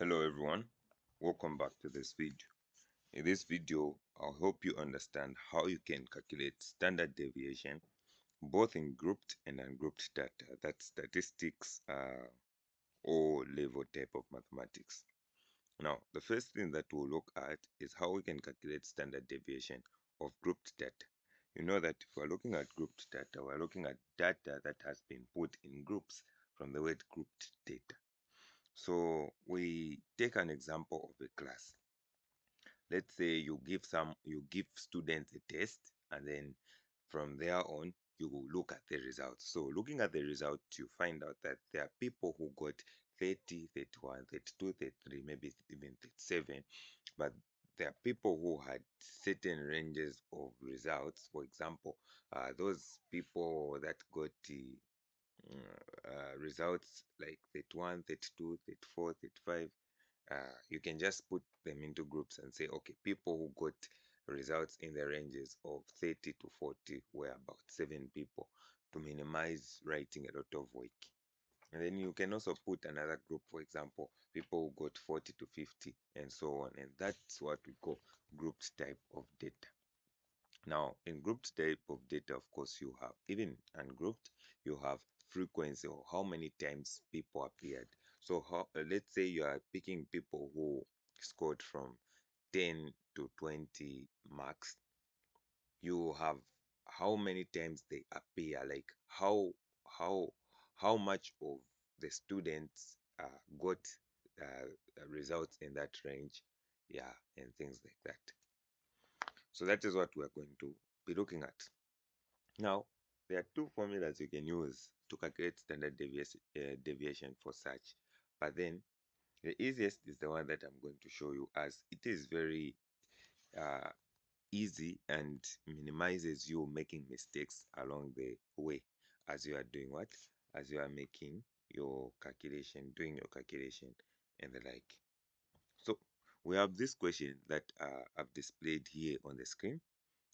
Hello everyone, welcome back to this video. In this video, I'll help you understand how you can calculate standard deviation both in grouped and ungrouped data, that's statistics or level type of mathematics. Now, the first thing that we'll look at is how we can calculate standard deviation of grouped data. You know that if we're looking at grouped data, we're looking at data that has been put in groups from the word grouped data. So we take an example of a class. Let's say you give students a test, and then from there on you will look at the results. So looking at the results, you find out that there are people who got 30, 31, 32, 33, maybe even 37, but there are people who had certain ranges of results. For example, those people that got results like 31, 32, 34, 35, you can just put them into groups and say, okay, people who got results in the ranges of 30 to 40 were about 7 people, to minimize writing a lot of work. And then you can also put another group, for example, people who got 40 to 50 and so on. And that's what we call grouped type of data. Now, in grouped type of data, of course, you have, even ungrouped, you have frequency, or how many times people appeared. So let's say you are picking people who scored from 10 to 20 marks. You have how many times they appear, like how how much of the students got results in that range, yeah, and things like that. So that is what we are going to be looking at. Now, there are two formulas you can use to calculate standard deviation for such, but then the easiest is the one that I'm going to show you, as it is very uh, easy and minimizes you making mistakes along the way as you are doing what? As you are making your calculation, doing your calculation and the like. So we have this question that I've displayed here on the screen,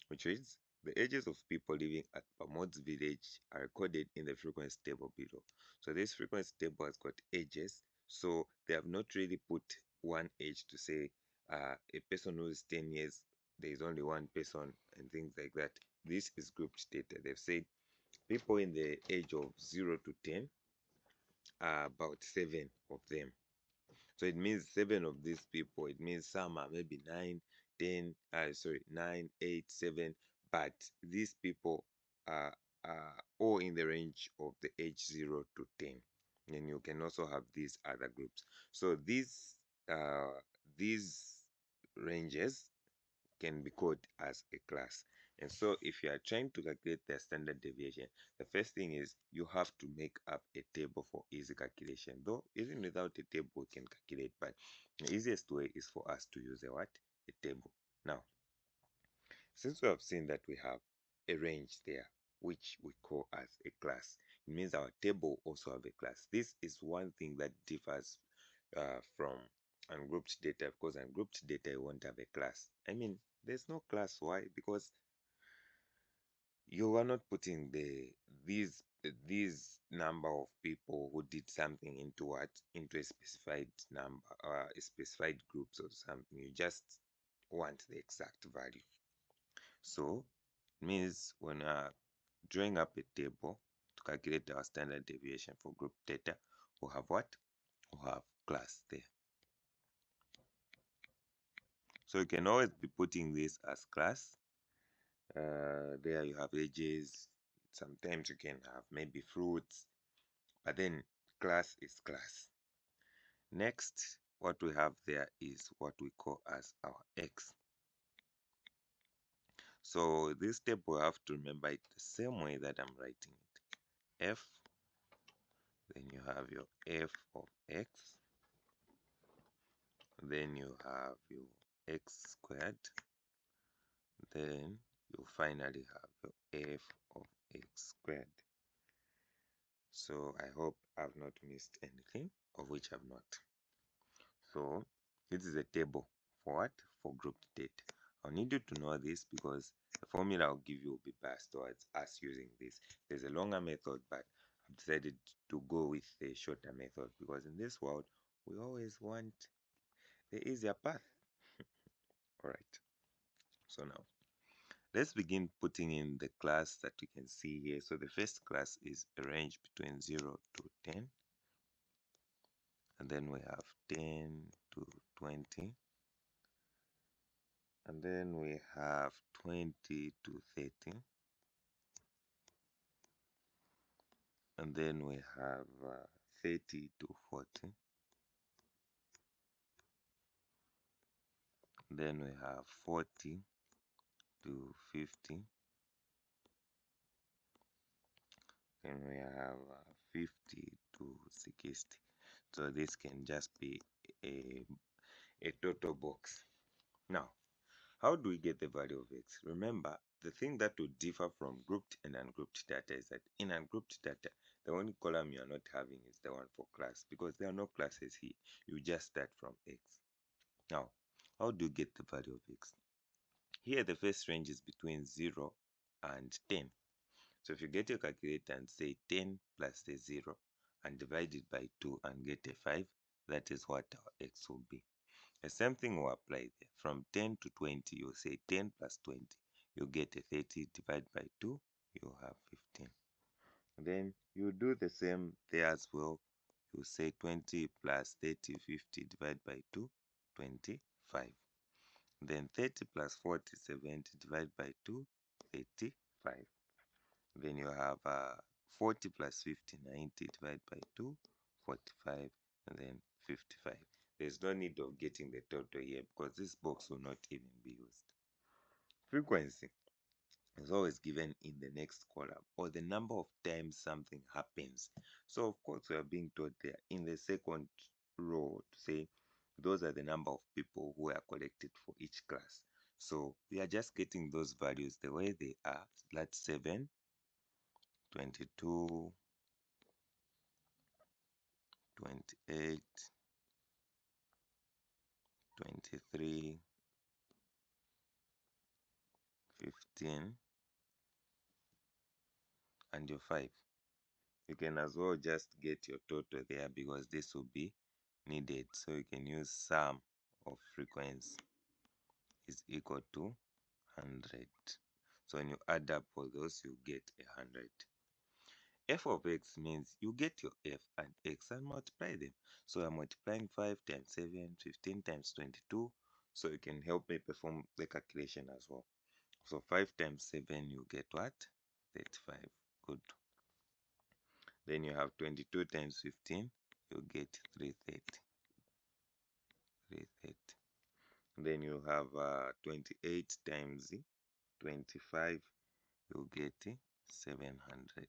which is the ages of people living at Pamod's village are recorded in the frequency table below. So this frequency table has got ages, so they have not really put one age to say a person who is 10 years, there is only one person and things like that. This is grouped data. They've said people in the age of 0 to 10 are about 7 of them. So it means 7 of these people, it means some are maybe 9, 10, 9, 8, 7, but these people are all in the range of the age 0 to 10. And you can also have these other groups. So these ranges can be called as a class. And so if you are trying to calculate their standard deviation, the first thing is you have to make up a table for easy calculation. Though even without a table we can calculate, but the easiest way is for us to use a what? A table. Now, since we have seen that we have a range there, which we call as a class, it means our table also have a class. This is one thing that differs from ungrouped data, because ungrouped data won't have a class. I mean, there's no class. Why? Because you are not putting these number of people who did something into what, into a specified number or a specified groups or something. You just want the exact value. So it means when drawing up a table to calculate our standard deviation for group data, we'll have what? We'll have class there. So you can always be putting this as class. There you have ages. Sometimes you can have maybe fruits, but then class is class. Next, what we have there is what we call as our x. So this table, you have to remember it the same way that I'm writing it. F, then you have your f of x, then you have your x squared, then you finally have your f of x squared. So I hope I've not missed anything, of which I've not. So this is a table for what? For grouped data. I'll need you to know this because the formula I'll give you will be biased towards us using this. There's a longer method, but I've decided to go with the shorter method because in this world we always want the easier path. All right. So now let's begin putting in the class that we can see here. So the first class is a range between 0 to 10. And then we have 10 to 20. And then we have 20 to 30. And then we have 30 to 40. Then we have 40 to 50. Then we have 50 to 60. So this can just be a total box. Now, how do we get the value of x? Remember, the thing that would differ from grouped and ungrouped data is that in ungrouped data, the only column you are not having is the one for class, because there are no classes here. You just start from x. Now, how do you get the value of x? Here, the first range is between 0 and 10. So if you get your calculator and say 10 plus the 0 and divide it by 2 and get a 5, that is what our x will be. The same thing will apply there. From 10 to 20, you say 10 plus 20. You get a 30, divide by 2, you have 15. Then you do the same there as well. You say 20 plus 30, 50, divide by 2, 25. Then 30 plus 40, 70, divide by 2, 35. Then you have 40 plus 50, 90, divide by 2, 45, and then 55. There's no need of getting the total here because this box will not even be used. Frequency is always given in the next column, or the number of times something happens. So of course we are being told there in the second row to say those are the number of people who are collected for each class. So we are just getting those values the way they are. That's 7, 22, 28, 23, 15, and your 5. You can as well just get your total there because this will be needed. So you can use sum of frequency is equal to 100. So when you add up all those, you get 100. F of x means you get your f and x and multiply them. So I'm multiplying 5 times 7, 15 times 22. So you can help me perform the calculation as well. So 5 times 7, you get what? 35. Good. Then you have 22 times 15, you get 330. 330. Then you have 28 times 25, you get 700.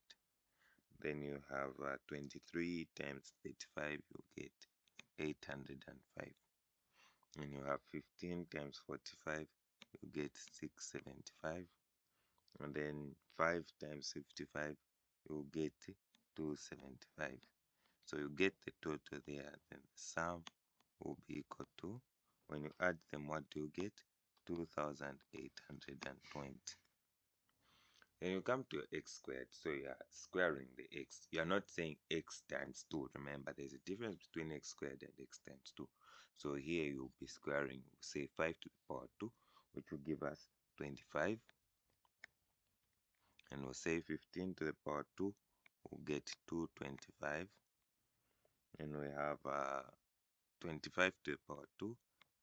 Then you have 23 times 35, you get 805. And you have 15 times 45, you get 675. And then 5 times 55, you get 275. So you get the total there, then the sum will be equal to, when you add them, what do you get? 2820. Then you come to your x squared. So you are squaring the x. You are not saying x times 2. Remember, there's a difference between x squared and x times 2. So here you'll be squaring, say 5 to the power 2, which will give us 25. And we'll say 15 to the power 2, we'll get 225. And we have 25 to the power 2,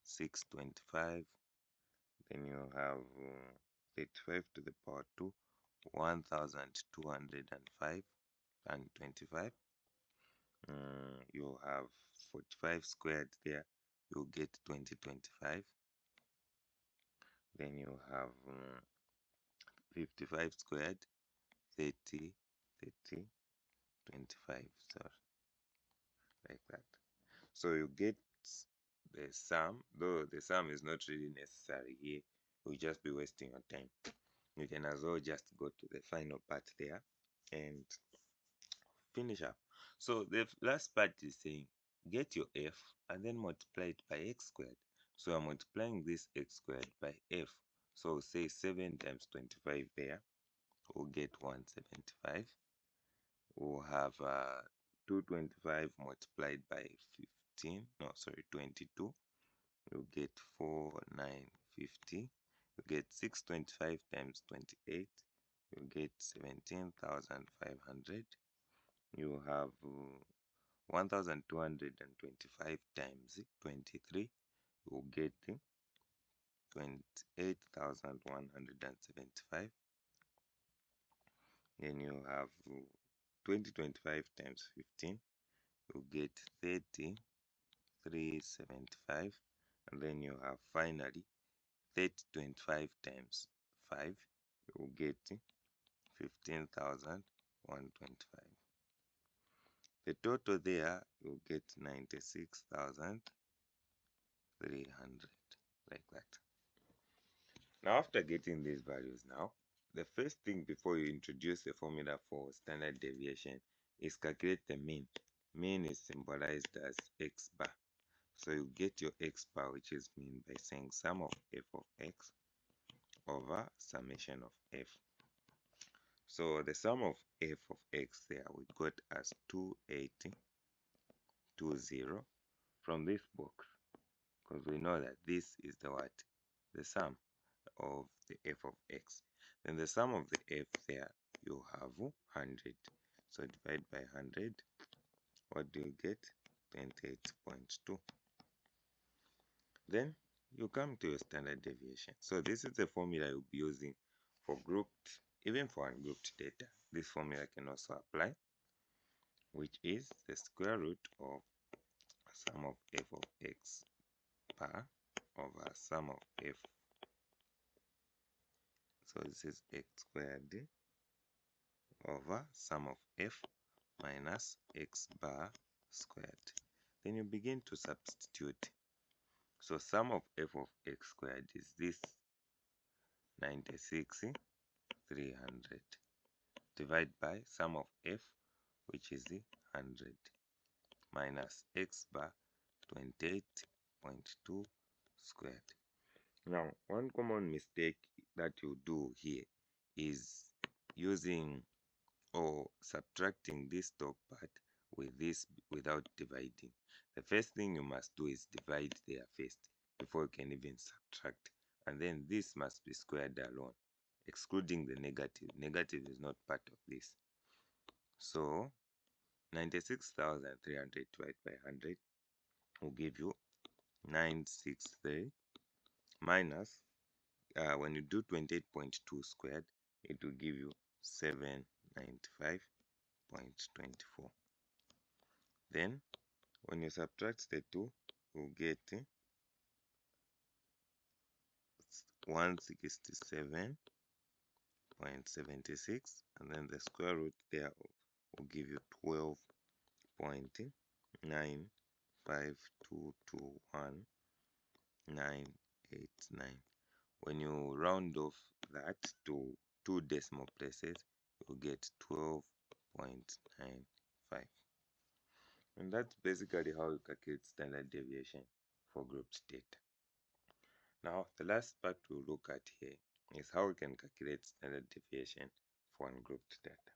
625. Then you have 35 to the power 2, 1205 and 25. You have 45 squared there, you'll get 2025. Then you have 55 squared, 30, 30, 25. Sorry, like that. So you get the sum, though the sum is not really necessary here, you'll just be wasting your time. You can as well just go to the final part there and finish up. So the last part is saying get your f and then multiply it by x squared. So I'm multiplying this x squared by f. So say 7 times 25 there, we'll get 175. We'll have 225 multiplied by 15, no, sorry, 22. you get 4950. You get 625 times 28, you get 17,500. You have 1225 times 23, you get 28,175. Then you have 2025 times 15, you get 30,375. And then you have finally 3025 times 5, you get 15,125. The total there, you get 96,300, like that. Now, after getting these values now, the first thing before you introduce the formula for standard deviation is calculate the mean. Mean is symbolized as x bar. So you get your x bar, which is mean, by saying sum of f of x over summation of f. So the sum of f of x there we got as 2820 from this box, because we know that this is the what? The sum of the f of x. Then the sum of the f there, you have 100. So divide by 100, what do you get? 28.2. Then you come to your standard deviation. So this is the formula you'll be using for grouped, even for ungrouped data. This formula can also apply, which is the square root of sum of f of x bar over sum of f. So this is x squared over sum of f minus x bar squared. Then you begin to substitute. So sum of f of x squared is this 96,300. Divide by sum of f, which is 100, minus x bar 28.2 squared. Now, one common mistake that you do here is using or subtracting this top part with this without dividing. The first thing you must do is divide there first before you can even subtract. And then this must be squared alone, excluding the negative. Negative is not part of this. So 96,300 divided by 100 will give you 963 minus, when you do 28.2 squared, it will give you 795.24. Then when you subtract the two, you'll get 167.76, and then the square root there will give you 12.95221,989. When you round off that to two decimal places, you'll get 12.95. And that's basically how you calculate standard deviation for grouped data. Now, the last part we'll look at here is how we can calculate standard deviation for ungrouped data.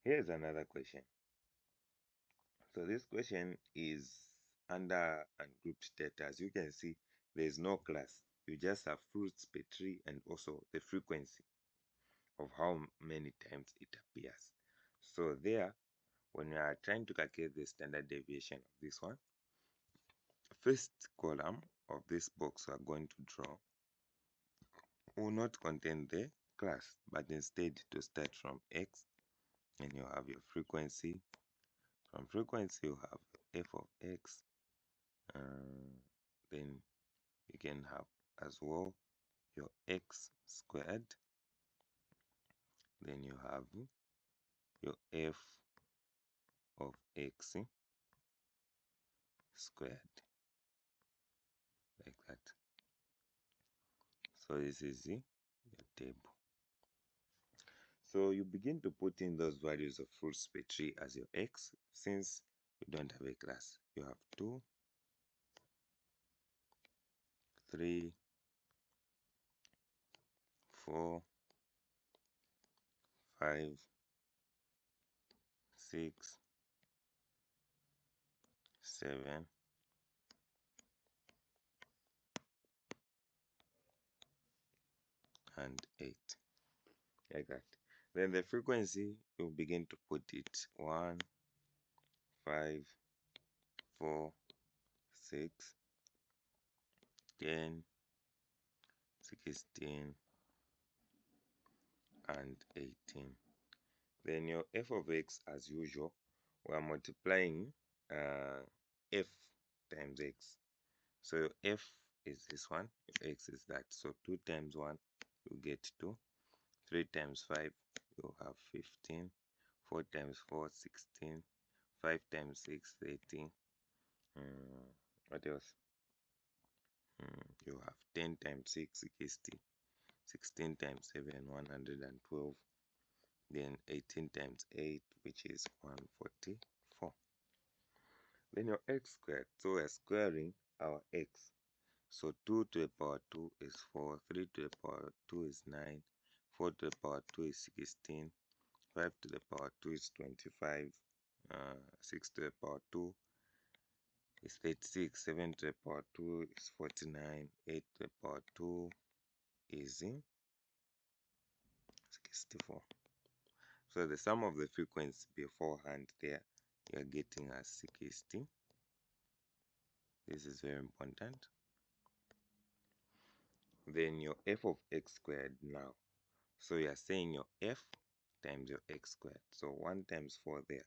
Here's another question. So this question is under ungrouped data. As you can see, there's no class. You just have fruits per tree and also the frequency of how many times it appears. So there, when we are trying to calculate the standard deviation of this one, first column of this box we are going to draw will not contain the class, but instead to start from x, and you have your frequency. From frequency you have f of x, then you can have as well your x squared, then you have your f of x squared, like that. So this is your table. So you begin to put in those values of fruits per tree as your x. Since you don't have a class, you have 2, 3, 4, 5, 6, 7, and 8, like that. Then the frequency, you begin to put it 1, 5, 4, 6, 10, 16, and 18. Then your f of x, as usual, we are multiplying f times x. So your f is this one, your x is that. So 2 times 1, you get 2. 3 times 5, you have 15. 4 times 4, 16. 5 times 6, 18. What else? You have 10 times 6, 60. 16 times 7, 112. Then 18 times 8, which is 144. Then your x squared. So we're squaring our x. So 2 to the power 2 is 4, 3 to the power 2 is 9, 4 to the power 2 is 16, 5 to the power 2 is 25, 6 to the power 2 is 36, 7 to the power 2 is 49, 8 to the power 2 is 64. So the sum of the frequency beforehand there, you're getting as 60. This is very important. Then your f of x squared now. So you are saying your f times your x squared. So 1 times 4 there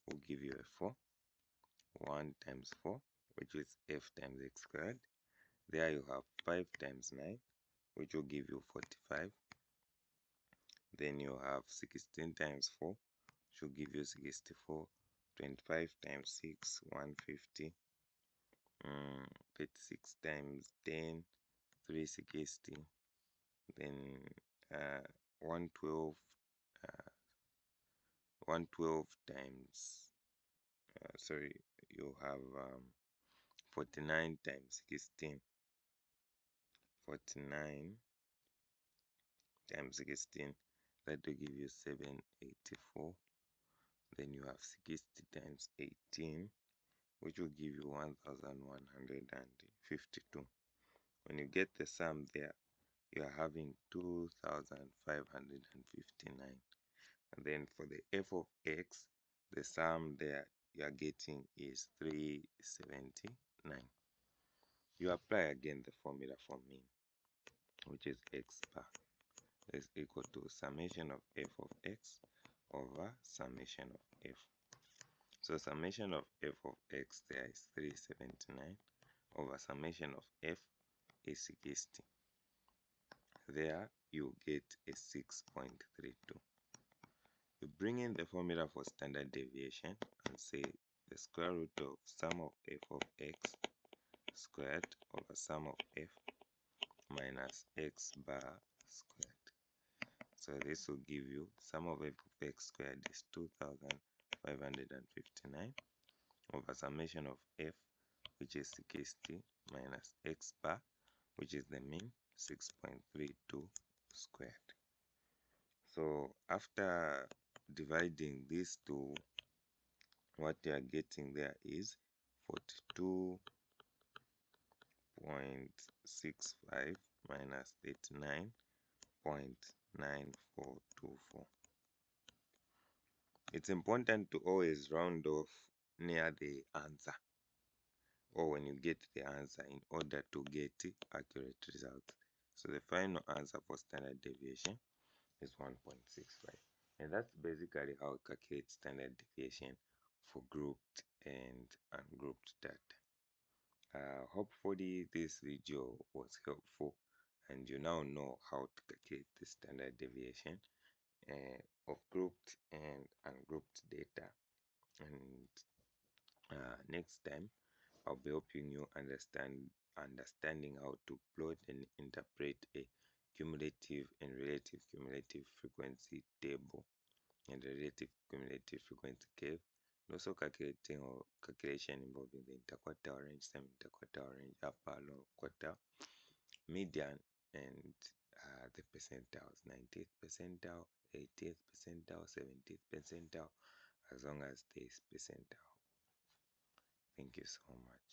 will give you a 4. 1 times 4, which is f times x squared. There you have 5 times 9, which will give you 45. Then you have 16 times 4, which will give you 64. 25 times 6, 150. 36 times 10, 360. Then 112 112 times you have 49 times 16. 49 times 16, that will give you 784. Then you have 60 times 18, which will give you 1152. When you get the sum there, you are having 2559. And then for the f of x, the sum there you are getting is 379. You apply again the formula for mean, which is x bar is equal to summation of f of x over summation of f. So summation of f of x there is 379 over summation of f is 60. There you get a 6.32. You bring in the formula for standard deviation and say the square root of sum of f of x squared over sum of f minus x bar squared. So this will give you sum of f of x squared is 2559 over summation of f, which is 60, minus x bar, which is the mean, 6.32 squared. So after dividing these two, what you are getting there is 42.65 minus 39.9424. It's important to always round off near the answer, or when you get the answer, in order to get accurate results. So the final answer for standard deviation is 1.65. And that's basically how we calculate standard deviation for grouped and ungrouped data. Hopefully this video was helpful and you now know how to calculate the standard deviation of grouped and ungrouped data. And next time I'll be helping you understanding how to plot and interpret a cumulative and relative cumulative frequency table and relative cumulative frequency curve, and also calculation involving the interquartile range, semi-interquartile range, upper, lower quartile, median, and the percentiles, 90th percentile, 80th percentile, 70th percentile, as long as there is percentile. Thank you so much.